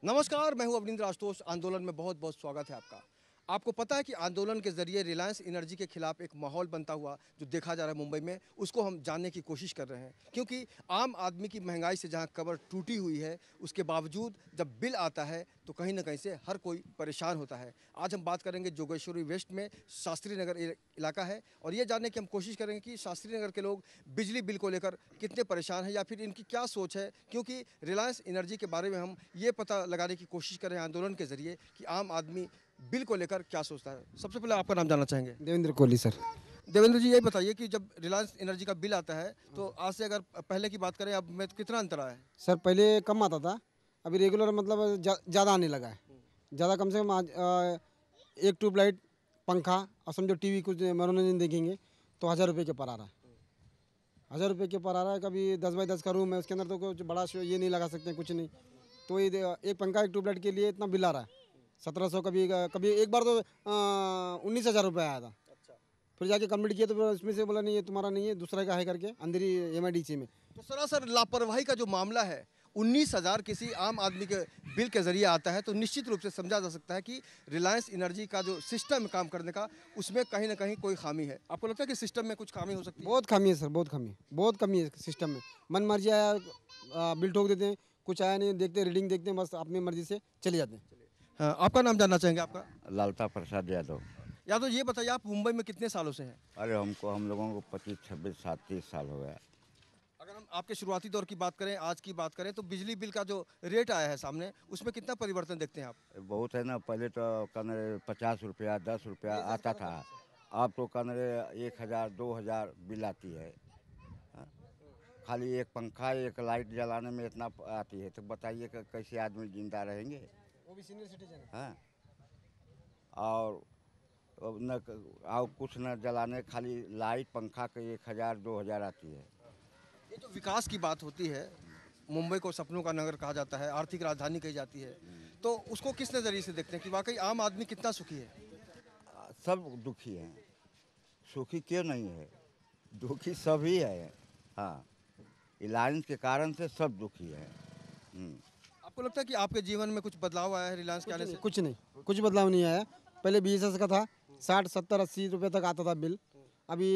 नमस्कार, मैं हूं अवनींद्र आशुतोष। आंदोलन में बहुत बहुत स्वागत है आपका। आपको पता है कि आंदोलन के जरिए रिलायंस एनर्जी के खिलाफ एक माहौल बनता हुआ जो देखा जा रहा है मुंबई में, उसको हम जानने की कोशिश कर रहे हैं। क्योंकि आम आदमी की महंगाई से जहां कमर टूटी हुई है, उसके बावजूद जब बिल आता है तो कहीं ना कहीं से हर कोई परेशान होता है। आज हम बात करेंगे जोगेश्वरी वेस्ट में शास्त्री नगर इलाका है, और ये जानने की हम कोशिश करेंगे कि शास्त्री नगर के लोग बिजली बिल को लेकर कितने परेशान हैं या फिर इनकी क्या सोच है। क्योंकि रिलायंस एनर्जी के बारे में हम ये पता लगाने की कोशिश कर रहे हैं आंदोलन के जरिए कि आम आदमी बिल को लेकर क्या सोचता है। सबसे पहले आपका नाम जानना चाहेंगे। देवेंद्र कोहली सर। देवेंद्र जी, ये बताइए कि जब रिलायंस एनर्जी का बिल आता है तो आज से अगर पहले की बात करें अब में तो कितना अंतर आया है? सर पहले कम आता था, अभी रेगुलर मतलब ज़्यादा आने लगा है। ज़्यादा कम से कम आज एक ट्यूबलाइट, पंखा और समझो टीवी कुछ मनोरंजन देखेंगे तो 1000 रुपये के पर आ रहा है। 1000 रुपये के पर आ रहा है। कभी 10 बाई 10 का रूम है, उसके अंदर तो कुछ बड़ा शो ये नहीं लगा सकते हैं, कुछ नहीं। तो ये एक पंखा एक ट्यूबलाइट के लिए इतना बिल आ रहा है 1700। कभी कभी एक बार तो 19,000 रुपये आया था। फिर जाके कंप्लीट किया तो फिर उसमें से बोला नहीं ये तुम्हारा नहीं है, दूसरा का है करके अंदर ही MIDC में। तो सरासर लापरवाही का जो मामला है, 19,000 किसी आम आदमी के बिल के जरिए आता है तो निश्चित रूप से समझा जा सकता है कि रिलायंस एनर्जी का जो सिस्टम है काम करने का, उसमें कहीं ना कहीं कोई खामी है। आपको लगता है कि सिस्टम में कुछ खामी हो सकती है? बहुत कमी है सर, बहुत कमी, बहुत कमी है सिस्टम में। मन मर्जी आया बिल ठोक देते हैं, कुछ आया नहीं, देखते रीडिंग देखते हैं, बस अपनी मर्जी से चले जाते हैं। हाँ, आपका नाम जानना चाहेंगे आपका? लालता प्रसाद यादव। या तो ये बताइए, आप मुंबई में कितने सालों से हैं? अरे हम लोगों को 25, 26, 27 साल हो गया। अगर हम आपके शुरुआती दौर की बात करें, आज की बात करें, तो बिजली बिल का जो रेट आया है सामने, उसमें कितना परिवर्तन देखते हैं आप? बहुत है ना, पहले तो कहने 50 रुपया 10 रुपया आता था, अब तो कहने 1,000 2,000 बिल आती है। हाँ? खाली एक पंखा एक लाइट जलाने में इतना आती है, तो बताइए कि कैसे आदमी जिंदा रहेंगे। वो भी सीनियर सिटीजन है। हाँ, और न और कुछ न जलाने, खाली लाइट पंखा के 1,000 2,000 आती है। ये जो विकास की बात होती है, मुंबई को सपनों का नगर कहा जाता है, आर्थिक राजधानी कही जाती है, तो उसको किस नज़रिए से देखते हैं कि वाकई आम आदमी कितना सुखी है? सब दुखी हैं, सुखी क्यों नहीं है, दुखी सभी है। हाँ, रिलायंस के कारण से सब दुखी है। आपको लगता है कि आपके जीवन में कुछ बदलाव आया है रिलायंस के आने से? कुछ नहीं, कुछ बदलाव नहीं आया। पहले BSS का था, 60 70 80 रुपये तक आता था बिल। अभी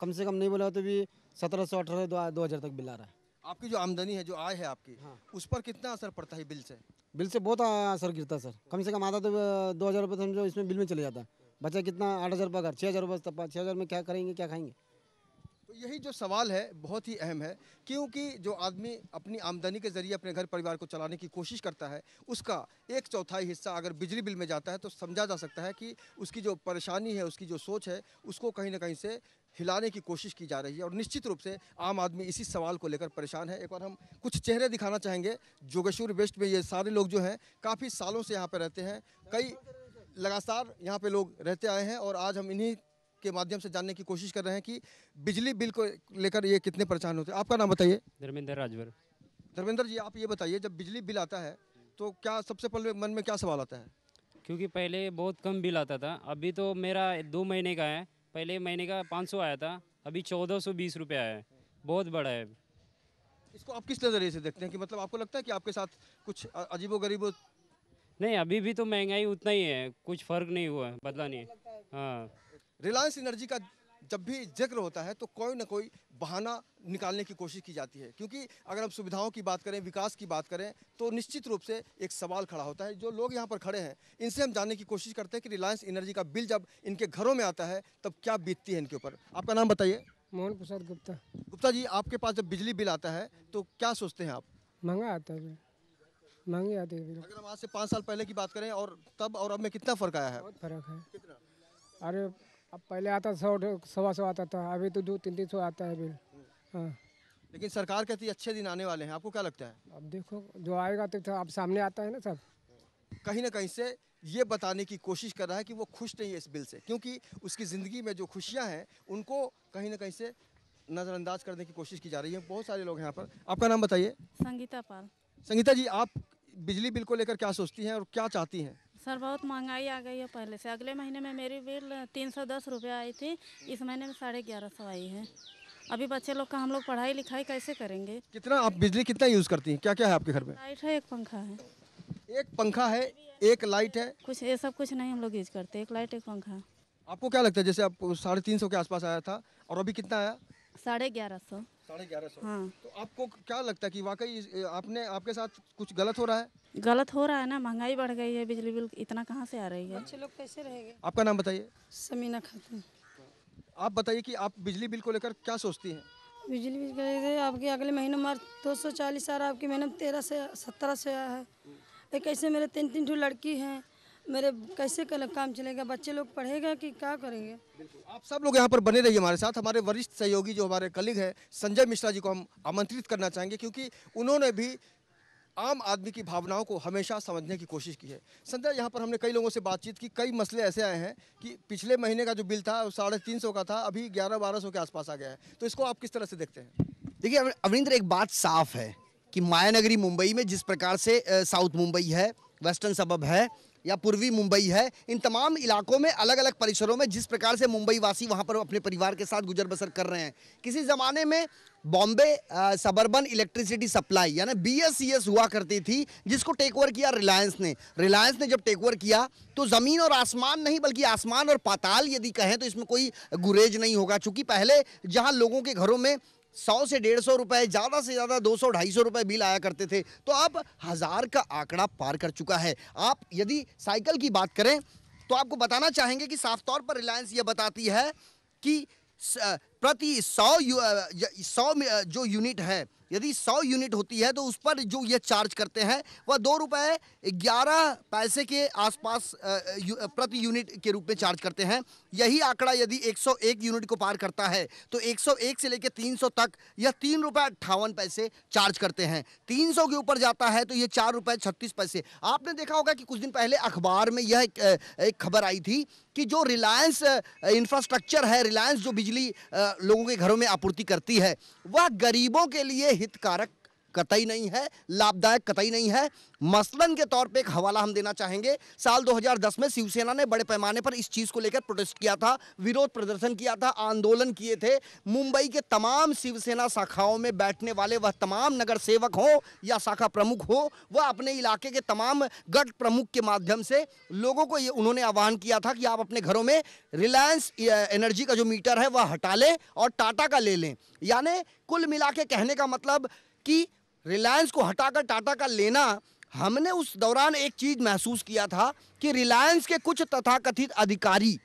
कम से कम नहीं बोला तो भी 1700 1800 2000 तक बिल आ रहा है। आपकी जो आमदनी है, जो आय है आपकी, उस पर कितना असर पड़ता है बिल से? बिल से बहुत असर गिरता है सर। कम से कम आधा तो 2000 रुपये समझो इसमें बिल में चले जाता है। बचा कितना, 8000 रुपये घर, 6000 रुपये, 6000 में क्या करेंगे, क्या खाएंगे? तो यही जो सवाल है बहुत ही अहम है, क्योंकि जो आदमी अपनी आमदनी के जरिए अपने घर परिवार को चलाने की कोशिश करता है, उसका 1/4 हिस्सा अगर बिजली बिल में जाता है तो समझा जा सकता है कि उसकी जो परेशानी है, उसकी जो सोच है, उसको कहीं ना कहीं से हिलाने की कोशिश की जा रही है। और निश्चित रूप से आम आदमी इसी सवाल को लेकर परेशान है। एक बार हम कुछ चेहरे दिखाना चाहेंगे। जोगेश्वरी वेस्ट में ये सारे लोग जो हैं काफ़ी सालों से यहाँ पर रहते हैं, कई लगातार यहाँ पे लोग रहते आए हैं, और आज हम इन्हीं के माध्यम से जानने की कोशिश कर रहे हैं कि बिजली बिल को लेकर ये कितने परेशान होते हैं। आपका नाम बताइए। धर्मेंद्र राजभर। धर्मेंद्र जी, आप ये बताइए, जब बिजली बिल आता है तो क्या सबसे पहले मन में क्या सवाल आता है? क्योंकि पहले बहुत कम बिल आता था, अभी तो मेरा 2 महीने का है। पहले महीने का 500 आया था, अभी 1420 रुपये आया है। बहुत बड़ा है। इसको आप किस नज़रिए से देखते हैं कि मतलब आपको लगता है कि आपके साथ कुछ अजीबो-गरीबो? नहीं, अभी भी तो महंगाई उतना ही है, कुछ फ़र्क नहीं हुआ है, बदला नहीं है। हाँ। रिलायंस एनर्जी का जब भी जिक्र होता है तो कोई ना कोई बहाना निकालने की कोशिश की जाती है, क्योंकि अगर हम सुविधाओं की बात करें, विकास की बात करें, तो निश्चित रूप से एक सवाल खड़ा होता है। जो लोग यहाँ पर खड़े हैं, इनसे हम जानने की कोशिश करते हैं कि रिलायंस एनर्जी का बिल जब इनके घरों में आता है तब क्या बीतती है इनके ऊपर। आपका नाम बताइए। मोहन प्रसाद गुप्ता। गुप्ता जी, आपके पास जब बिजली बिल आता है तो क्या सोचते हैं आप? महंगा आता है बिल, महंगी आती है बिल। अगर हम आज से 5 साल पहले की बात करें और तब और अब में कितना फ़र्क आया है? बहुत फर्क है। कितना? अरे अब पहले आता 100 सवा 100 आता था, अभी तो 200 300 आता है बिल। हाँ, लेकिन सरकार कहती है अच्छे दिन आने वाले हैं। आपको क्या लगता है? अब देखो जो आएगा तो अब सामने आता है ना सब। कहीं ना कहीं से ये बताने की कोशिश कर रहा है कि वो खुश नहीं है इस बिल से, क्योंकि उसकी ज़िंदगी में जो खुशियां हैं उनको कहीं ना कहीं से नज़रअंदाज करने की कोशिश की जा रही है। बहुत सारे लोग हैं यहाँ पर। आपका नाम बताइए। संगीता पाल। संगीता जी, आप बिजली बिल को लेकर क्या सोचती हैं और क्या चाहती हैं? सर बहुत महंगाई आ गई है पहले से। अगले महीने में मेरी बिल 310 रुपये आई थी, इस महीने में 1150 आई है। अभी बच्चे लोग का हम लोग पढ़ाई लिखाई कैसे करेंगे? कितना आप बिजली कितना यूज़ करती हैं? क्या क्या है आपके घर में? लाइट है, एक पंखा है। एक पंखा है, एक लाइट है। कुछ ये सब कुछ नहीं हम लोग यूज करते, एक लाइट एक पंखा। आपको क्या लगता है, जैसे आप 350 के आसपास आया था और अभी कितना आया? 1150। 1150। हाँ, तो आपको क्या लगता है कि वाकई आपने आपके साथ कुछ गलत हो रहा है? गलत हो रहा है ना, महंगाई बढ़ गई है, बिजली बिल इतना कहाँ से आ रही है? बच्चे लोग कैसे रहेंगे? आपका नाम बताइए। समीना खातून। आप बताइए कि आप बिजली बिल को लेकर क्या सोचती हैं? बिजली बिल का आपके अगले महीने मार्च 240 आ रहा है, आपके महीने में 13 से 17 से आया है। ये कैसे मेरे 3 ठो लड़की हैं, मेरे कैसे काम चलेगा? बच्चे लोग पढ़ेगा कि क्या करेंगे? आप सब लोग यहाँ पर बने रहिए हमारे साथ। हमारे वरिष्ठ सहयोगी जो हमारे कलीग हैं संजय मिश्रा जी को हम आमंत्रित करना चाहेंगे, क्योंकि उन्होंने भी आम आदमी की भावनाओं को हमेशा समझने की कोशिश की है। संजय, यहाँ पर हमने कई लोगों से बातचीत की, कई मसले ऐसे आए हैं कि पिछले महीने का जो बिल था वो 350 का था, अभी 1100-1200 के आसपास आ गया है। तो इसको आप किस तरह से देखते हैं? देखिए अविंद्र, एक बात साफ है कि मायानगरी मुंबई में जिस प्रकार से साउथ मुंबई है, वेस्टर्न सबब है या पूर्वी मुंबई है, इन तमाम इलाकों में अलग अलग परिसरों में जिस प्रकार से मुंबई वासी वहाँ पर अपने परिवार के साथ गुजर बसर कर रहे हैं। किसी ज़माने में बॉम्बे सबर्बन इलेक्ट्रिसिटी सप्लाई यानी BSES हुआ करती थी, जिसको टेक ओवर किया रिलायंस ने। रिलायंस ने जब टेक ओवर किया तो ज़मीन और आसमान नहीं बल्कि आसमान और पाताल यदि कहें तो इसमें कोई गुरेज नहीं होगा। चूँकि पहले जहाँ लोगों के घरों में 100 से 150 रुपए, ज़्यादा से ज़्यादा 200-250 रुपए बिल आया करते थे, तो अब 1000 का आंकड़ा पार कर चुका है। आप यदि साइकिल की बात करें तो आपको बताना चाहेंगे कि साफ तौर पर रिलायंस ये बताती है कि प्रति 100 जो यूनिट है, यदि 100 यूनिट होती है तो उस पर जो ये चार्ज करते हैं वह 2 रुपये 11 पैसे के आसपास प्रति यूनिट के रूप में चार्ज करते हैं। यही आंकड़ा यदि 101 यूनिट को पार करता है तो 101 से लेकर 300 तक यह 3 रुपये 58 पैसे चार्ज करते हैं। 300 के ऊपर जाता है तो ये 4 रुपये 36 पैसे। आपने देखा होगा कि कुछ दिन पहले अखबार में यह एक खबर आई थी कि जो रिलायंस इंफ्रास्ट्रक्चर है, रिलायंस जो बिजली लोगों के घरों में आपूर्ति करती है, वह गरीबों के लिए हितकारक कतई नहीं है, लाभदायक कतई नहीं है। मसलन के तौर पे एक हवाला हम देना चाहेंगे। साल 2010 में शिवसेना ने बड़े पैमाने पर इस चीज़ को लेकर प्रोटेस्ट किया था, विरोध प्रदर्शन किया था, आंदोलन किए थे। मुंबई के तमाम शिवसेना शाखाओं में बैठने वाले वह तमाम नगर सेवक हो या शाखा प्रमुख हो, वह अपने इलाके के तमाम गढ़ प्रमुख के माध्यम से लोगों को ये उन्होंने आह्वान किया था कि आप अपने घरों में रिलायंस एनर्जी का जो मीटर है वह हटा लें और टाटा का ले लें। यानी कुल मिला के कहने का मतलब कि रिलायंस को हटाकर टाटा का लेना, हमने उस दौरान एक चीज महसूस किया था कि रिलायंस के कुछ तथाकथित अधिकारी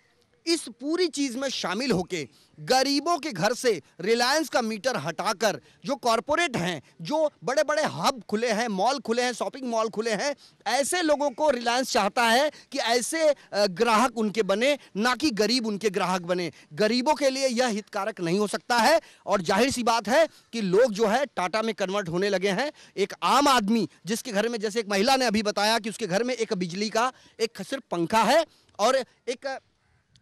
इस पूरी चीज में शामिल होके गरीबों के घर से रिलायंस का मीटर हटाकर जो कॉरपोरेट हैं, जो बड़े बड़े हब खुले हैं, मॉल खुले हैं, शॉपिंग मॉल खुले हैं, ऐसे लोगों को रिलायंस चाहता है कि ऐसे ग्राहक उनके बने, ना कि गरीब उनके ग्राहक बने। गरीबों के लिए यह हितकारक नहीं हो सकता है और जाहिर सी बात है कि लोग जो है टाटा में कन्वर्ट होने लगे हैं। एक आम आदमी जिसके घर में, जैसे एक महिला ने अभी बताया कि उसके घर में एक बिजली का एक सिर्फ पंखा है और एक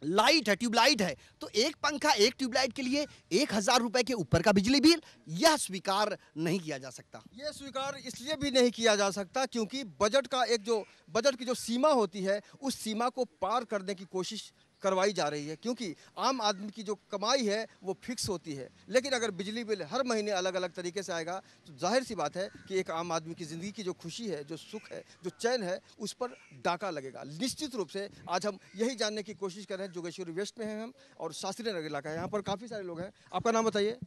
लाइट है, ट्यूबलाइट है, तो एक पंखा एक ट्यूबलाइट के लिए 1000 रुपए के ऊपर का बिजली बिल, यह स्वीकार नहीं किया जा सकता। ये स्वीकार इसलिए भी नहीं किया जा सकता क्योंकि बजट की जो सीमा होती है उस सीमा को पार करने की कोशिश करवाई जा रही है, क्योंकि आम आदमी की जो कमाई है वो फिक्स होती है। लेकिन अगर बिजली बिल हर महीने अलग अलग तरीके से आएगा तो जाहिर सी बात है कि एक आम आदमी की ज़िंदगी की जो खुशी है, जो सुख है, जो चैन है, उस पर डाका लगेगा। निश्चित रूप से आज हम यही जानने की कोशिश कर रहे हैं। जोगेश्वरी वेस्ट में हैं हम और शास्त्री नगर इलाका है, यहाँ पर काफ़ी सारे लोग हैं। आपका नाम बताइए,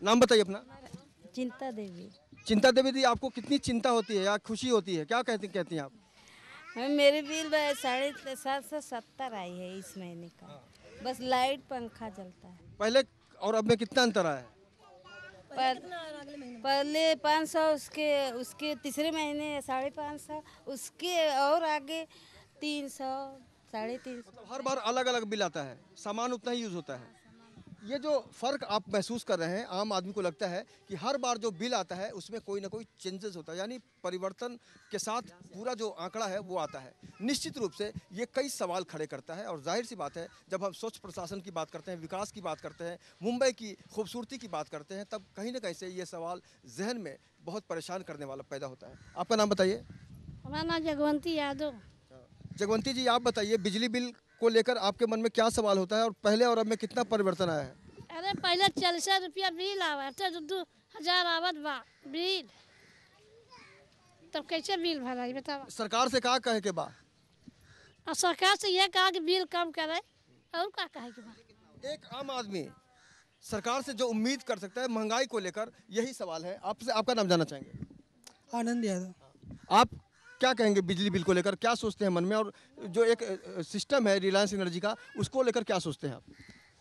नाम बताइए अपना। चिंता देवी। चिंता देवी दी, आपको कितनी चिंता होती है या खुशी होती है, क्या कहती हैं आप? मेरे बिल 770 आई है इस महीने का, बस लाइट पंखा चलता है। पहले और अब में कितना अंतर आया है? पहले 500, उसके तीसरे महीने 550, उसके और आगे 300, 350। मतलब हर बार अलग अलग बिल आता है, सामान उतना ही यूज होता है। ये जो फर्क आप महसूस कर रहे हैं, आम आदमी को लगता है कि हर बार जो बिल आता है उसमें कोई ना कोई चेंजेस होता है, यानी परिवर्तन के साथ पूरा जो आंकड़ा है वो आता है। निश्चित रूप से ये कई सवाल खड़े करता है और जाहिर सी बात है जब हम स्वच्छ प्रशासन की बात करते हैं, विकास की बात करते हैं, मुंबई की खूबसूरती की बात करते हैं, तब कहीं ना कहीं से ये सवाल जहन में बहुत परेशान करने वाला पैदा होता है। आपका नाम बताइए। हमारा नाम जगवंती यादव। जगवंती जी, आप बताइए बिजली बिल को लेकर आपके मन में क्या सवाल होता है और पहले और अब में कितना परिवर्तन आया है? अरे पहले 40 रुपया बिल आवा था, 2000 आवत बा बिल। तब कैसे बिल भराई बताओ। सरकार से कहा कहे के बा? और सरकार से यह कहा कि बिल कम करे और क्या कहे के बाद। एक आम आदमी सरकार से जो उम्मीद कर सकता है महंगाई को लेकर, यही सवाल है आपसे। आपका नाम जानना चाहेंगे? आनंद यादव। आप क्या कहेंगे बिजली बिल को लेकर, क्या सोचते हैं मन में, और जो एक सिस्टम है रिलायंस एनर्जी का, उसको लेकर क्या सोचते हैं आप?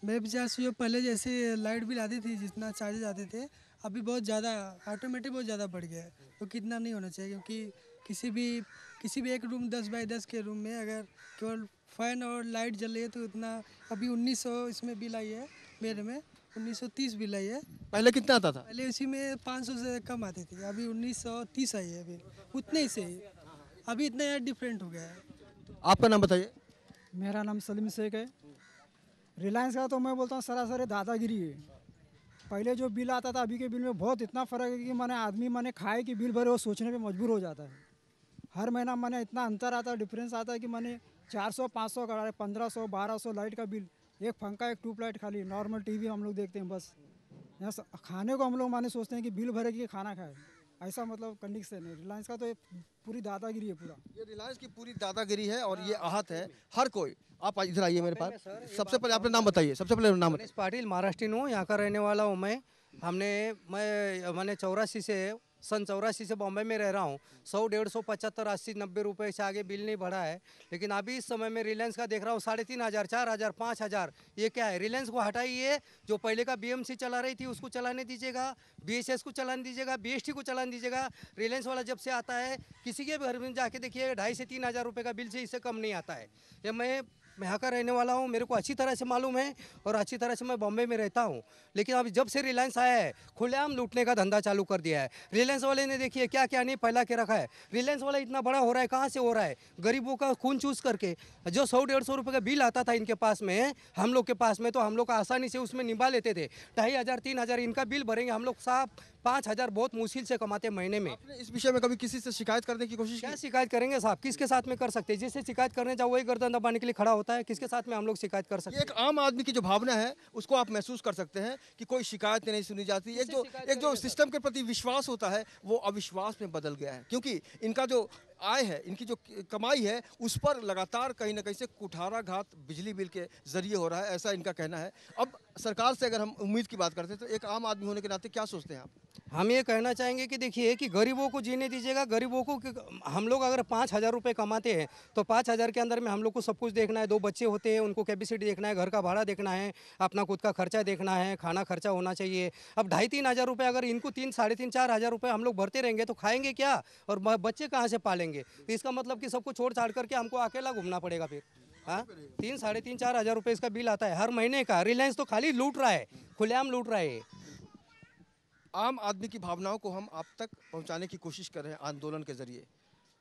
मेरे विचार से जो पहले जैसे लाइट बिल आती थी, जितना चार्जेज आते थे, अभी बहुत ज़्यादा ऑटोमेटिक बहुत ज़्यादा बढ़ गया है। तो कितना नहीं होना चाहिए, क्योंकि किसी भी एक रूम 10 बाई 10 के रूम में अगर केवल फैन और लाइट जल रही है तो उतना, अभी 1900 इसमें बिल आई है मेरे में, 1930 बिल आई है। पहले कितना आता था? पहले उसी में 500 से कम आती थी, अभी 1930 आई है बिल, उतने ही से ही अभी इतना यार डिफरेंट हो गया है। आपका नाम बताइए। मेरा नाम सलीम शेख है। रिलायंस का तो मैं बोलता हूँ सरासर दादागिरी है। पहले जो बिल आता था अभी के बिल में बहुत इतना फ़र्क है कि माने आदमी माने खाए कि बिल भरे वो सोचने पे मजबूर हो जाता है। हर महीना माने इतना अंतर आता है, डिफरेंस आता है कि माने 400 500 का 1500 1200 लाइट का बिल, एक पंखा एक ट्यूबलाइट खाली, नॉर्मल टीवी हम लोग देखते हैं बस। यहाँ खाने को हम लोग माने सोचते हैं कि बिल भरे कि खाना खाए, ऐसा मतलब कंडीशन है। रिलायंस का तो ये पूरी दादागिरी है पूरा। ये रिलायंस की पूरी दादागिरी है और ये आहत है हर कोई। आप इधर आइए मेरे पास। सबसे पहले अपना नाम बताइए। सबसे पहले नाम बताइए। पाटिल महाराष्ट्रीयन हूँ, यहाँ का रहने वाला हूँ मैं। मैंने 84 से सन 84 से बॉम्बे में रह रहा हूँ। 100 150 75 80 90 रुपये से आगे बिल नहीं बढ़ा है। लेकिन अभी इस समय में रिलायंस का देख रहा हूँ 3500 4000 5000। ये क्या है? रिलायंस को हटाइए, जो पहले का बीएमसी चला रही थी उसको चलाने दीजिएगा, बीएसएस को चलाने दीजिएगा, बीएसटी को चलाने दीजिएगा। रिलायंस वाला जब से आता है किसी के घर में जाके देखिए 2500 से 3000 रुपये का बिल से इससे कम नहीं आता है। ये मैं यहाँ का रहने वाला हूँ, मेरे को अच्छी तरह से मालूम है और अच्छी तरह से मैं बॉम्बे में रहता हूँ। लेकिन अभी जब से रिलायंस आया है खुलेआम लूटने का धंधा चालू कर दिया है। रिलायंस वाले ने देखिए क्या क्या नहीं फैला के रखा है। रिलायंस वाला इतना बड़ा हो रहा है, कहाँ से हो रहा है? गरीबों का खून चूस करके। जो 100 150 रुपये का बिल आता था इनके पास में, हम लोग के पास में, तो हम लोग आसानी से उसमें निभा लेते थे। 2500 3000 इनका बिल भरेंगे हम लोग, साहब 5000 बहुत मुश्किल से कमाते हैं महीने में। इस विषय में कभी किसी से शिकायत करने की कोशिश? क्या शिकायत करेंगे साहब? किसके साथ में कर सकते हैं? जिससे शिकायत करने जाओ वही गर्दन दबाने के लिए खड़ा होता है। किसके साथ में हम लोग शिकायत कर सकते हैं? एक आम आदमी की जो भावना है उसको आप महसूस कर सकते हैं कि कोई शिकायत नहीं सुनी जाती। एक जो सिस्टम के प्रति विश्वास होता है वो अविश्वास में बदल गया है, क्योंकि इनका जो आय है, इनकी जो कमाई है, उस पर लगातार कहीं ना कहीं से कुठाराघात बिजली बिल के जरिए हो रहा है, ऐसा इनका कहना है। अब सरकार से अगर हम उम्मीद की बात करते हैं तो एक आम आदमी होने के नाते क्या सोचते हैं आप? हम ये कहना चाहेंगे कि देखिए कि गरीबों को जीने दीजिएगा। गरीबों को हम लोग अगर 5000 रुपये कमाते हैं तो 5000 के अंदर में हम लोग को सब कुछ देखना है। 2 बच्चे होते हैं, उनको कैपेसिटी देखना है, घर का भाड़ा देखना है, अपना खुद का खर्चा देखना है, खाना खर्चा होना चाहिए। अब 2,500 3,000 रुपये अगर इनको 3 साढ़े 3 4 हज़ार रुपये हम लोग भरते रहेंगे तो खाएंगे क्या और बच्चे कहाँ से पालेंगे? तो इसका मतलब कि सबको छोड़ छाड़ करके हमको अकेला घूमना पड़ेगा फिर। हाँ, 3 साढ़े 3 4 हज़ार रुपये इसका बिल आता है हर महीने का। रिलायंस तो खाली लूट रहा है, खुलेआम लूट रहा है। आम आदमी की भावनाओं को हम आप तक पहुंचाने की कोशिश कर रहे हैं आंदोलन के जरिए।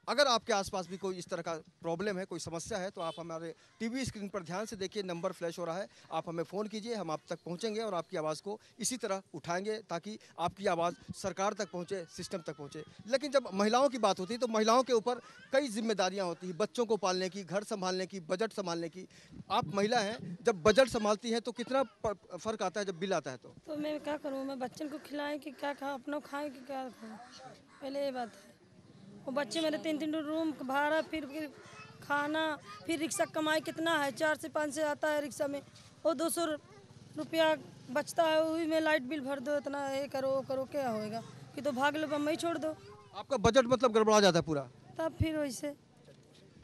अगर आपके आसपास भी कोई इस तरह का प्रॉब्लम है, कोई समस्या है, तो आप हमारे टीवी स्क्रीन पर ध्यान से देखिए, नंबर फ्लैश हो रहा है, आप हमें फ़ोन कीजिए, हम आप तक पहुंचेंगे और आपकी आवाज़ को इसी तरह उठाएंगे ताकि आपकी आवाज़ सरकार तक पहुंचे, सिस्टम तक पहुंचे। लेकिन जब महिलाओं की बात होती है तो महिलाओं के ऊपर कई जिम्मेदारियां होती हैं, बच्चों को पालने की, घर संभालने की, बजट संभालने की। आप महिला हैं, जब बजट संभालती हैं तो कितना फ़र्क आता है जब बिल आता है? तो मैं क्या करूँ, मैं बच्चन को खिलाएँ कि क्या खाऊँ, अपना खाएँ कि क्या खाऊँ, पहले ये बात है। वो बच्चे मेरे 3 रूम भाड़ा, फिर खाना, फिर रिक्शा कमाई कितना है, 4 से 5 से आता है रिक्शा में, और 200 रुपया बचता है, वही में लाइट बिल भर दो, इतना ये करो वो करो, क्या होएगा कि तो भाग लो बम्बई छोड़ दो। आपका बजट मतलब गड़बड़ा जाता है पूरा? तब फिर वैसे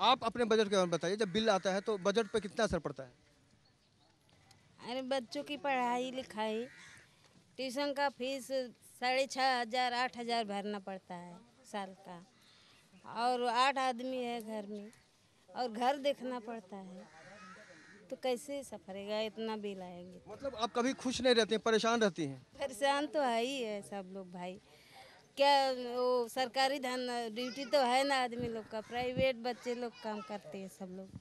आप अपने बजट के बारे में बताइए, जब बिल आता है तो बजट पे कितना असर पड़ता है? अरे बच्चों की पढ़ाई लिखाई, ट्यूशन का फीस 6,500 8,000 भरना पड़ता है साल का, और 8 आदमी है घर में और घर देखना पड़ता है, तो कैसे सफरेगा, इतना बिल आएंगे। मतलब आप कभी खुश नहीं रहती हैं, परेशान रहती हैं? परेशान तो है ही है सब लोग भाई, क्या वो सरकारी ड्यूटी तो है ना आदमी लोग का, प्राइवेट बच्चे लोग काम करते हैं सब लोग।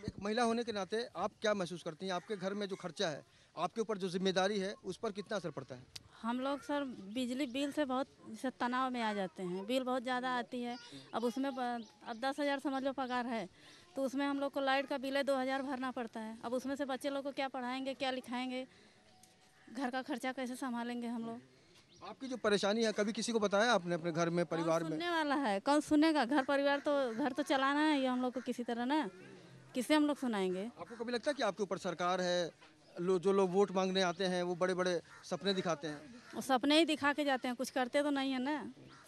एक महिला होने के नाते आप क्या महसूस करती हैं? आपके घर में जो खर्चा है, आपके ऊपर जो जिम्मेदारी है, उस पर कितना असर पड़ता है? हम लोग सर बिजली बिल से बहुत जैसे तनाव में आ जाते हैं। बिल बहुत ज़्यादा आती है, अब उसमें अब 10,000 समझ लो पगार है, तो उसमें हम लोग को लाइट का बिल है 2,000 भरना पड़ता है। अब उसमें से बच्चे लोग को क्या पढ़ाएंगे, क्या लिखाएंगे, घर का खर्चा कैसे संभालेंगे हम लोग? आपकी जो परेशानी है कभी किसी को बताया आपने अपने घर में, परिवार में? सुनने वाला है, कौन सुनेगा? घर परिवार तो घर तो चलाना है ये हम लोग को किसी तरह ना, किसे हम लोग सुनाएंगे? आपको कभी लगता है कि आपके ऊपर सरकार है, जो लोग वोट मांगने आते हैं वो बड़े बड़े सपने दिखाते हैं? वो सपने ही दिखा के जाते हैं, कुछ करते तो नहीं है ना,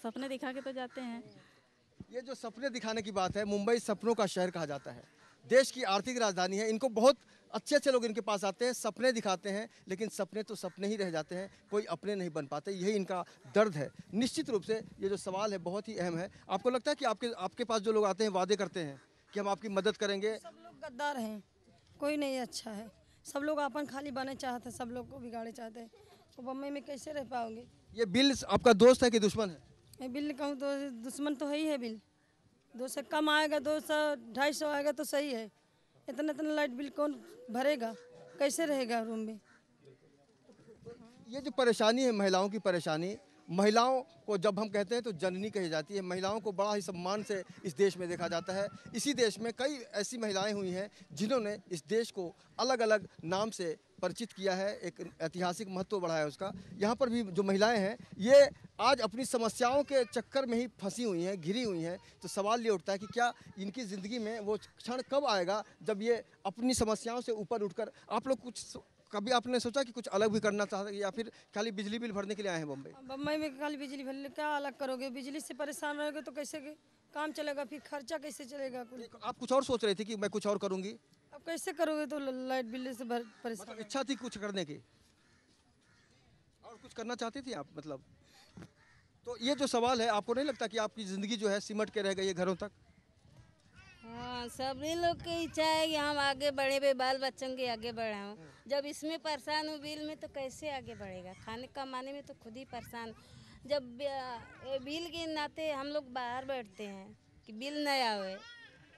सपने दिखा के तो जाते हैं। ये जो सपने दिखाने की बात है, मुंबई सपनों का शहर कहा जाता है, देश की आर्थिक राजधानी है। इनको बहुत अच्छे अच्छे लोग इनके पास आते हैं, सपने दिखाते हैं, लेकिन सपने तो सपने ही रह जाते हैं, कोई अपने नहीं बन पाते। यही इनका दर्द है। निश्चित रूप से ये जो सवाल है बहुत ही अहम है। आपको लगता है कि आपके पास जो लोग आते हैं वादे करते हैं कि हम आपकी मदद करेंगे? सब लोग गद्दार हैं, कोई नहीं अच्छा है। सब लोग अपन खाली बने चाहते हैं, सब लोग को बिगाड़े चाहते हैं। तो बम्बई में कैसे रह पाओगे? ये बिल आपका दोस्त है कि दुश्मन है? ये बिल कहूँ तो दुश्मन तो है ही है। बिल 200 कम आएगा, 200 250 आएगा तो सही है। इतना इतना लाइट बिल कौन भरेगा? कैसे रहेगा रूम में? ये जो परेशानी है महिलाओं की परेशानी, महिलाओं को जब हम कहते हैं तो जननी कही जाती है। महिलाओं को बड़ा ही सम्मान से इस देश में देखा जाता है। इसी देश में कई ऐसी महिलाएं हुई हैं जिन्होंने इस देश को अलग अलग नाम से परिचित किया है, एक ऐतिहासिक महत्व बढ़ाया है उसका। यहाँ पर भी जो महिलाएं हैं ये आज अपनी समस्याओं के चक्कर में ही फंसी हुई हैं, घिरी हुई हैं। तो सवाल ये उठता है कि क्या इनकी ज़िंदगी में वो क्षण कब आएगा जब ये अपनी समस्याओं से ऊपर उठकर, आप लोग कभी आपने सोचा कि कुछ अलग भी करना चाहते या फिर खाली बिजली बिल भरने के लिए आए हैं बम्बई? बम्बई में खाली बिजली भरने क्या अलग करोगे? बिजली से परेशान रहोगे तो कैसे काम चलेगा? फिर खर्चा कैसे चलेगा? आप कुछ और सोच रहे थे कि मैं कुछ और करूंगी? अब कैसे करोगे? तो लाइट बिल से परेशान। मतलब इच्छा थी कुछ करने की और कुछ करना चाहती थी आप, मतलब? तो ये जो सवाल है, आपको नहीं लगता कि आपकी ज़िंदगी जो है सिमट के रह गई है घरों तक? हाँ, सभी लोग की इच्छा है कि हम आगे बढ़े, बे बाल बच्चों के आगे बढ़ाऊँ। जब इसमें परेशान हूँ बिल में, तो कैसे आगे बढ़ेगा? खाने कमाने में तो खुद ही परेशान। जब बिल के नाते हम लोग बाहर बैठते हैं कि बिल न आवे,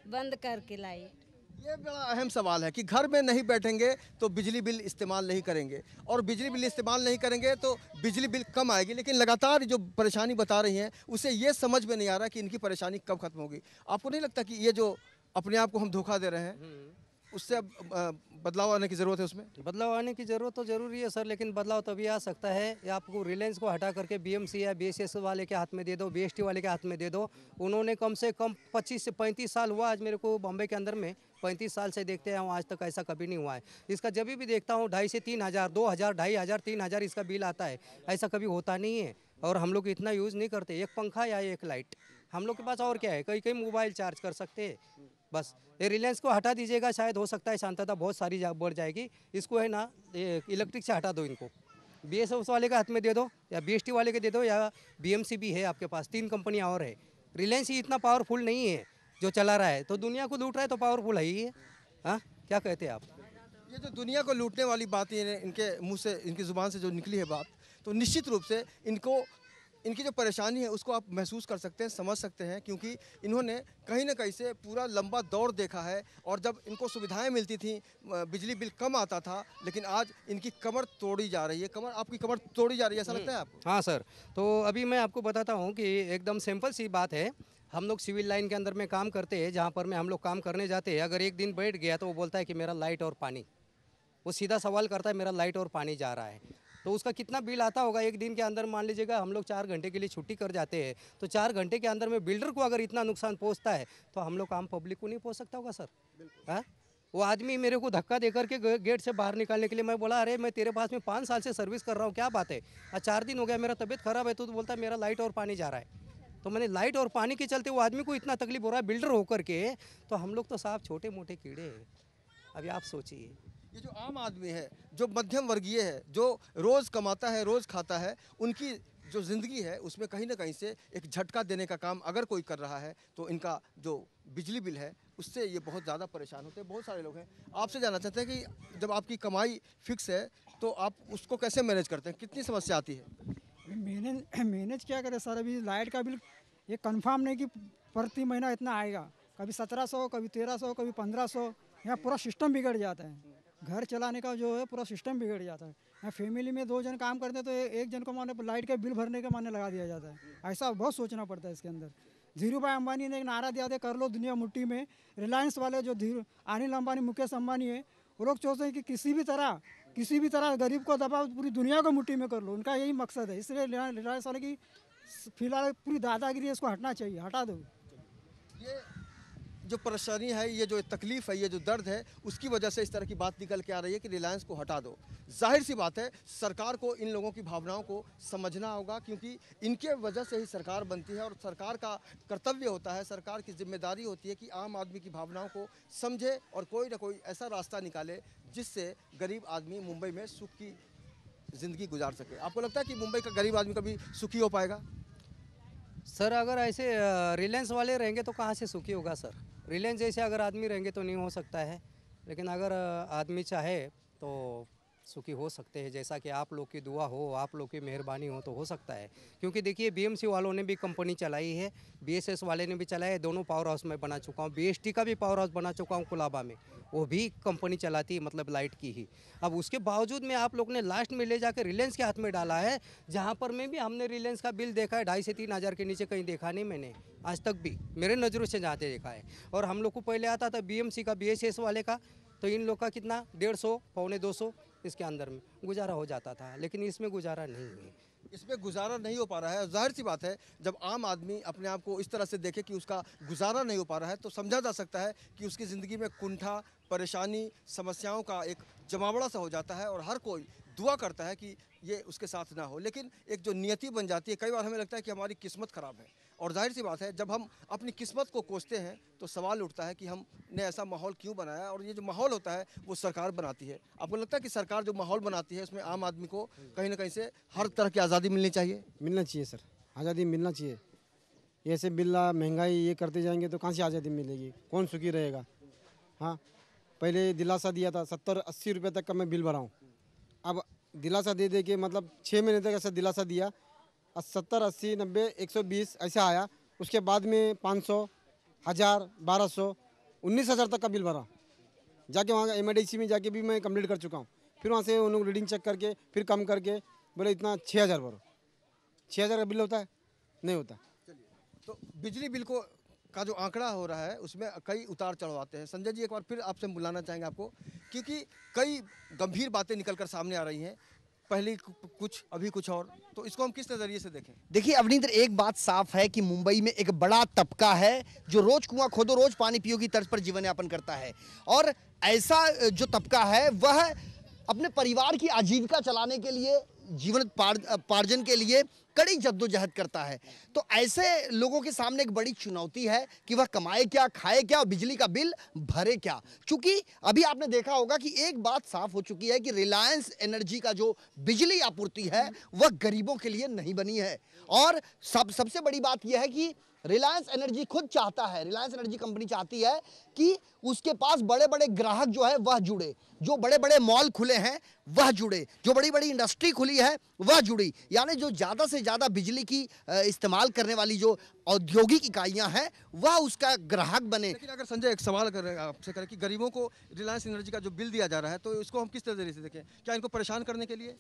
बंद करके लाइट। ये बड़ा अहम सवाल है कि घर में नहीं बैठेंगे तो बिजली बिल इस्तेमाल नहीं करेंगे, और बिजली बिल इस्तेमाल नहीं करेंगे तो बिजली बिल कम आएगी। लेकिन लगातार जो परेशानी बता रही हैं उसे ये समझ में नहीं आ रहा कि इनकी परेशानी कब खत्म होगी। आपको नहीं लगता कि ये जो अपने आप को हम धोखा दे रहे हैं उससे अब बदलाव आने की ज़रूरत है? उसमें बदलाव आने की ज़रूरत तो ज़रूरी है सर, लेकिन बदलाव तभी आ सकता है या आपको रिलायंस को हटा करके बीएमसी या बीएसएस वाले के हाथ में दे दो, बीएसटी वाले के हाथ में दे दो। उन्होंने कम से कम 25 से 35 साल हुआ आज मेरे को बॉम्बे के अंदर में, 35 साल से देखते हैं आज तक ऐसा कभी नहीं हुआ है। इसका जब भी देखता हूँ 2,500 से 3,000, 2,000, 2,500, 3,000 इसका बिल आता है। ऐसा कभी होता नहीं है और हम लोग इतना यूज़ नहीं करते। एक पंखा या एक लाइट हम लोग के पास, और क्या है? कई कई मोबाइल चार्ज कर सकते हैं बस। ये रिलायंस को हटा दीजिएगा, शायद हो सकता है शांतता बहुत सारी बढ़ जाएगी। इसको है ना इलेक्ट्रिक से हटा दो, इनको बीएसएस वाले के हाथ में दे दो या बीएसटी वाले के दे दो, या बीएमसी भी है आपके पास, 3 कंपनियां और है। रिलायंस ही इतना पावरफुल नहीं है जो चला रहा है, तो दुनिया को लूट रहा है तो पावरफुल है ही है। हाँ, क्या कहते हैं आप? ये जो दुनिया को लूटने वाली बात इनके मुंह से, इनकी ज़ुबान से जो निकली है बात, तो निश्चित रूप से इनकी जो परेशानी है उसको आप महसूस कर सकते हैं, समझ सकते हैं, क्योंकि इन्होंने कहीं ना कहीं से पूरा लंबा दौर देखा है। और जब इनको सुविधाएं मिलती थी, बिजली बिल कम आता था, लेकिन आज इनकी कमर तोड़ी जा रही है। आपकी कमर तोड़ी जा रही है, ऐसा लगता है आपको? हाँ सर, तो अभी मैं आपको बताता हूँ कि एकदम सिंपल सी बात है। हम लोग सिविल लाइन के अंदर में काम करते हैं, जहाँ पर में हम लोग काम करने जाते हैं। अगर एक दिन बैठ गया तो वो बोलता है कि मेरा लाइट और पानी, वो सीधा सवाल करता है मेरा लाइट और पानी जा रहा है। तो उसका कितना बिल आता होगा एक दिन के अंदर? मान लीजिएगा हम लोग 4 घंटे के लिए छुट्टी कर जाते हैं, तो 4 घंटे के अंदर में बिल्डर को अगर इतना नुकसान पहुंचता है तो हम लोग आम पब्लिक को नहीं पहुंच सकता होगा सर? हाँ, वो आदमी मेरे को धक्का दे करके गेट से बाहर निकालने के लिए, मैं बोला अरे मैं तेरे पास में 5 साल से सर्विस कर रहा हूँ, क्या बात है? 4 दिन हो गया मेरा तबीयत खराब है, तो बोलता है मेरा लाइट और पानी जा रहा है। तो मैंने लाइट और पानी के चलते वो आदमी को इतना तकलीफ हो रहा है बिल्डर होकर के, तो हम लोग तो साहब छोटे मोटे कीड़े हैं। अभी आप सोचिए, ये जो आम आदमी है, जो मध्यम वर्गीय है, जो रोज़ कमाता है, रोज़ खाता है, उनकी जो ज़िंदगी है उसमें कहीं ना कहीं से एक झटका देने का काम अगर कोई कर रहा है तो इनका जो बिजली बिल है उससे ये बहुत ज़्यादा परेशान होते हैं। बहुत सारे लोग हैं। आपसे जानना चाहते हैं कि जब आपकी कमाई फिक्स है तो आप उसको कैसे मैनेज करते हैं? कितनी समस्या आती है? मैनेज क्या करें सर? अभी लाइट का बिल ये कंफर्म नहीं कि प्रति महीना इतना आएगा। कभी 1700, कभी 1300, कभी 1500। यहाँ पूरा सिस्टम बिगड़ जाता है। घर चलाने का जो है पूरा सिस्टम बिगड़ जाता है। यहाँ फैमिली में 2 जन काम करते हैं तो एक जन को माने लाइट का बिल भरने के माने लगा दिया जाता है। ऐसा बहुत सोचना पड़ता है इसके अंदर। धीरू भाई अंबानी ने एक नारा दिया था, कर लो दुनिया मुट्ठी में। रिलायंस वाले जो अनिल अंबानी, मुकेश अंबानी है, वो लोग सोचते हैं कि किसी भी तरह किसी भी तरह गरीब को दबाओ, पूरी दुनिया को मुट्ठी में कर लो, उनका यही मकसद है। इसलिए रिलायंस वाले की फिलहाल पूरी दादागिरी है, इसको हटना चाहिए, हटा दो। ये जो परेशानी है, ये जो तकलीफ है, ये जो दर्द है, उसकी वजह से इस तरह की बात निकल के आ रही है कि रिलायंस को हटा दो। जाहिर सी बात है, सरकार को इन लोगों की भावनाओं को समझना होगा, क्योंकि इनके वजह से ही सरकार बनती है और सरकार का कर्तव्य होता है, सरकार की जिम्मेदारी होती है कि आम आदमी की भावनाओं को समझे और कोई ना कोई ऐसा रास्ता निकाले जिससे गरीब आदमी मुंबई में सुख की ज़िंदगी गुजार सके। आपको लगता है कि मुंबई का गरीब आदमी कभी सुखी हो पाएगा? सर अगर ऐसे रिलायंस वाले रहेंगे तो कहाँ से सुखी होगा सर। रिलायंस जैसे अगर आदमी रहेंगे तो नहीं हो सकता है, लेकिन अगर आदमी चाहे तो सुखी हो सकते हैं। जैसा कि आप लोग की दुआ हो, आप लोग की मेहरबानी हो तो हो सकता है। क्योंकि देखिए बीएमसी वालों ने भी कंपनी चलाई है, बीएसएस वाले ने भी चलाई है, दोनों पावर हाउस में बना चुका हूँ। बीएसटी का भी पावर हाउस बना चुका हूँ कुलाबा में, वो भी कंपनी चलाती है, मतलब लाइट की ही। अब उसके बावजूद में आप लोग ने लास्ट में ले जाकर रिलायंस के हाथ में डाला है, जहाँ पर में भी हमने रिलायंस का बिल देखा है 2,500 से 3,000 के नीचे कहीं देखा नहीं मैंने आज तक भी, मेरे नज़रों से जहाँ से देखा है। और हम लोग को पहले आता था बीएमसी का, बीएसएस वाले का, तो इन लोग का कितना 150 पौने 200 इसके अंदर में गुजारा हो जाता था, लेकिन इसमें गुजारा नहीं है। इसमें गुजारा नहीं हो पा रहा है। जाहिर सी बात है, जब आम आदमी अपने आप को इस तरह से देखे कि उसका गुजारा नहीं हो पा रहा है, तो समझा जा सकता है कि उसकी ज़िंदगी में कुंठा, परेशानी, समस्याओं का एक जमावड़ा सा हो जाता है और हर कोई दुआ करता है कि ये उसके साथ ना हो। लेकिन एक जो नियति बन जाती है, कई बार हमें लगता है कि हमारी किस्मत ख़राब है। और जाहिर सी बात है, जब हम अपनी किस्मत को कोसते हैं तो सवाल उठता है कि हमने ऐसा माहौल क्यों बनाया, और ये जो माहौल होता है वो सरकार बनाती है। आपको लगता है कि सरकार जो माहौल बनाती है उसमें आम आदमी को कहीं ना कहीं से हर तरह की आज़ादी मिलनी चाहिए? मिलना चाहिए सर, आज़ादी मिलना चाहिए। ऐसे बिल्ला महंगाई ये करते जाएंगे तो कहाँ से आज़ादी मिलेगी, कौन सुखी रहेगा। हाँ, पहले दिलासा दिया था 70-80 रुपये तक का मैं बिल भरा हूँ, अब दिलासा दे दे के मतलब 6 महीने तक ऐसा दिलासा दिया, 70, 80, 90, 120 ऐसा आया। उसके बाद में 500, 1000, 1200, 19,000 तक का बिल भरा। जाके वहाँ एमआईडीसी में जाके भी मैं कंप्लीट कर चुका हूँ। फिर वहाँ से उन लोग रीडिंग चेक करके फिर कम करके बोले इतना 6,000 भरो। 6,000 का बिल होता है? नहीं होता। तो बिजली बिल का जो आंकड़ा हो रहा है उसमें कई उतार चढ़ाव आते हैं। संजय जी, एक बार फिर आपसे बुलाना चाहेंगे आपको, क्योंकि कई गंभीर बातें निकलकर सामने आ रही हैं, पहले कुछ अभी कुछ और, तो इसको हम किस नज़रिए से देखें? देखिए अवनींद्र, एक बात साफ है कि मुंबई में एक बड़ा तबका है जो रोज कुआं खोदो रोज पानी पियो की तर्ज पर जीवन यापन करता है, और ऐसा जो तबका है वह अपने परिवार की आजीविका चलाने के लिए, जीवन पार्जन के लिए कड़ी जद्दोजहद करता है। तो ऐसे लोगों के सामने एक बड़ी चुनौती है कि वह कमाए क्या, खाए क्या और बिजली का बिल भरे क्या। चूंकि अभी आपने देखा होगा कि एक बात साफ हो चुकी है कि रिलायंस एनर्जी का जो बिजली आपूर्ति है वह गरीबों के लिए नहीं बनी है। और सबसे बड़ी बात यह है कि रिलायंस एनर्जी खुद चाहता है, रिलायंस एनर्जी कंपनी चाहती है कि उसके पास बड़े बड़े ग्राहक जो है वह जुड़े, जो बड़े बड़े मॉल खुले हैं वह जुड़े, जो बड़ी बड़ी इंडस्ट्री खुली है वह जुड़ी, यानी जो ज़्यादा से ज़्यादा बिजली की इस्तेमाल करने वाली जो औद्योगिक इकाइयां हैं वह उसका ग्राहक बने। लेकिन अगर संजय एक सवाल कर रहे हैं आपसे करें कि गरीबों को रिलायंस एनर्जी का जो बिल दिया जा रहा है, तो इसको हम किस तरीके से देखें? क्या इनको परेशान करने के लिए?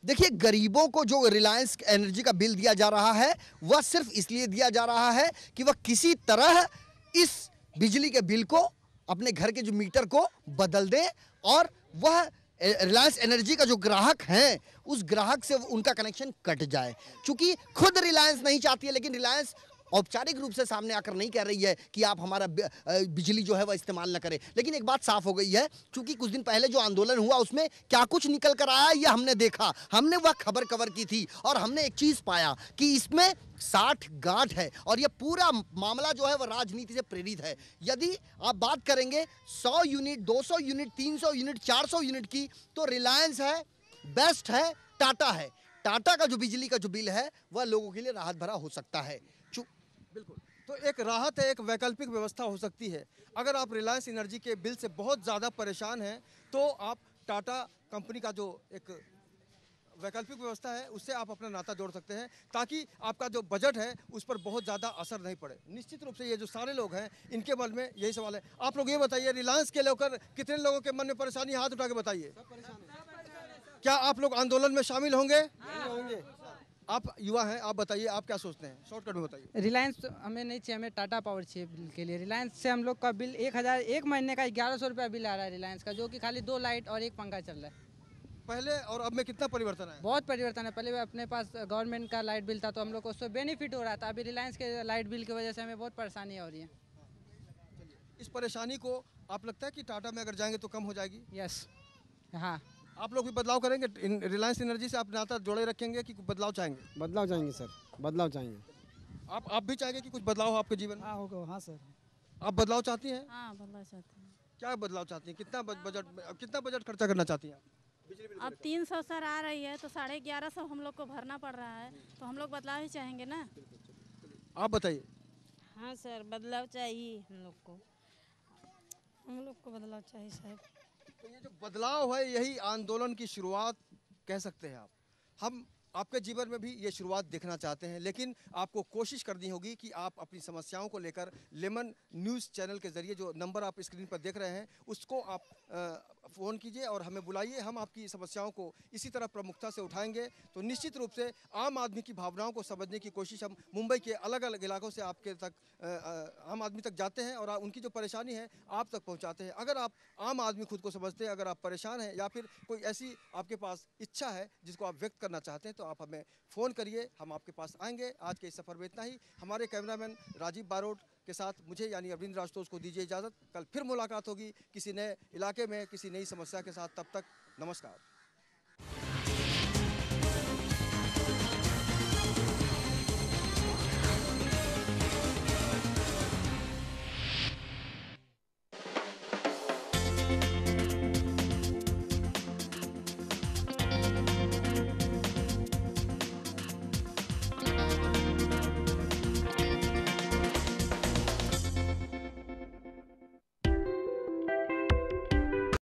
देखिए, गरीबों को जो रिलायंस एनर्जी का बिल दिया जा रहा है वह सिर्फ इसलिए दिया जा रहा है कि वह किसी तरह इस बिजली के बिल को, अपने घर के जो मीटर को बदल दें, और वह रिलायंस एनर्जी का जो ग्राहक हैं उस ग्राहक से उनका कनेक्शन कट जाए। चूंकि खुद रिलायंस नहीं चाहती है, लेकिन रिलायंस औपचारिक रूप से सामने आकर नहीं कह रही है कि आप हमारा बिजली जो है वह इस्तेमाल न करें। लेकिन एक बात साफ हो गई है, क्योंकि कुछ दिन पहले जो आंदोलन हुआ उसमें क्या कुछ निकल कर आया ये हमने देखा, हमने वह खबर कवर की थी, और हमने एक चीज पाया कि इसमें 60 गांठ है, और यह पूरा मामला जो है वह राजनीति से प्रेरित है। यदि आप बात करेंगे 100 यूनिट, 200 यूनिट, 300 यूनिट, 400 यूनिट की, तो रिलायंस है, बेस्ट है, टाटा है। टाटा का जो बिजली का जो बिल है वह लोगों के लिए राहत भरा हो सकता है। बिल्कुल, तो एक राहत है, एक वैकल्पिक व्यवस्था हो सकती है। अगर आप रिलायंस एनर्जी के बिल से बहुत ज़्यादा परेशान हैं तो आप टाटा कंपनी का जो एक वैकल्पिक व्यवस्था है उससे आप अपना नाता जोड़ सकते हैं, ताकि आपका जो बजट है उस पर बहुत ज़्यादा असर नहीं पड़े। निश्चित रूप से ये जो सारे लोग हैं इनके मन में यही सवाल है। आप लोग ये बताइए, रिलायंस के लेकर कितने लोगों के मन में परेशानी, हाथ उठा के बताइए। क्या आप लोग आंदोलन में शामिल होंगे? होंगे। आप युवा हैं, आप बताइए, आप क्या सोचते हैं? शॉर्टकट में बताइए। रिलायंस हमें नहीं चाहिए, हमें टाटा पावर चाहिए बिल के लिए। रिलायंस से हम लोग का बिल 1,000 एक महीने का 1,100 रुपया बिल आ रहा है रिलायंस का, जो कि खाली 2 लाइट और 1 पंखा चल रहा है। पहले और अब में कितना परिवर्तन है? बहुत परिवर्तन है। पहले अपने पास गवर्नमेंट का लाइट बिल था तो हम लोग को उससे बेनिफिट हो रहा था। अभी रिलायंस के लाइट बिल की वजह से हमें बहुत परेशानी हो रही है। इस परेशानी को आप लगता है कि टाटा में अगर जाएंगे तो कम हो जाएगी? यस, हाँ। आप लोग भी बदलाव करेंगे? रिलायंस एनर्जी से आप नाता जोड़े रखेंगे कि बदलाव चाहेंगे? बदलाव चाहेंगे सर, बदलाव चाहेंगे। आप भी चाहेंगे कि कुछ बदलाव हो आपके जीवन में? हाँ होगा, हाँ सर। आप बदलाव चाहती हैं? हाँ बदलाव चाहते हैं। क्या बदलाव चाहती हैं? कितना बजट खर्चा करना चाहती हैं आप? अब 300 सर आ रही है तो 1150 हम लोग को भरना पड़ रहा है, तो हम लोग बदलाव ही चाहेंगे ना। आप बताइए। हाँ सर, बदलाव चाहिए हम लोग को बदलाव चाहिए साहब। तो ये जो बदलाव है यही आंदोलन की शुरुआत कह सकते हैं आप। हम आपके जीवन में भी ये शुरुआत देखना चाहते हैं, लेकिन आपको कोशिश करनी होगी कि आप अपनी समस्याओं को लेकर लेमन न्यूज़ चैनल के ज़रिए जो नंबर आप स्क्रीन पर देख रहे हैं उसको आप फ़ोन कीजिए और हमें बुलाइए। हम आपकी समस्याओं को इसी तरह प्रमुखता से उठाएंगे। तो निश्चित रूप से आम आदमी की भावनाओं को समझने की कोशिश हम मुंबई के अलग अलग इलाकों से आपके तक आम आदमी तक जाते हैं और उनकी जो परेशानी है आप तक पहुंचाते हैं। अगर आप आम आदमी खुद को समझते हैं, अगर आप परेशान हैं या फिर कोई ऐसी आपके पास इच्छा है जिसको आप व्यक्त करना चाहते हैं तो आप हमें फ़ोन करिए, हम आपके पास आएंगे। आज के इस सफ़र में इतना ही। हमारे कैमरामैन राजीव बारोट के साथ मुझे यानी अरविंद राजतोष को दीजिए इजाज़त। कल फिर मुलाकात होगी किसी नए इलाके में किसी नई समस्या के साथ। तब तक नमस्कार।